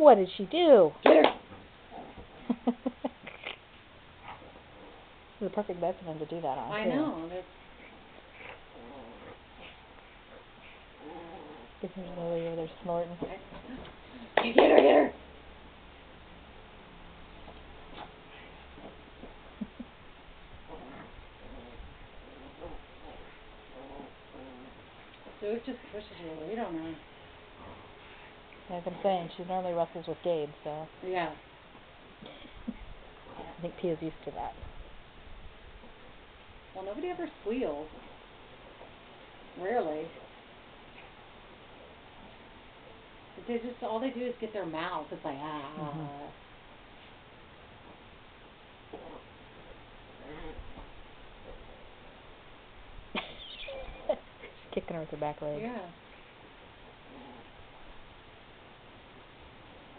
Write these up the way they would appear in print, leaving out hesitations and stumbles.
What did she do? Get her! This is the perfect bed for them to do that on, I too. know. That's... There's Lily over there snorting. Get her, get her! So it just pushes her weight on her. Like I'm saying, she normally wrestles with Gabe, so Yeah. I think Pia's used to that. Well, nobody ever squeals. Rarely. But they just, all they do is get their mouth. It's like, ah. Mhm. She's kicking her with her back leg. Yeah.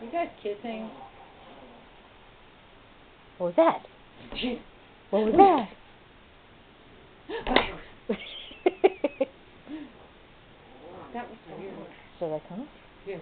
You guys kissing? What was that? Jeez. What was that? That was weird. So like, huh? Yeah.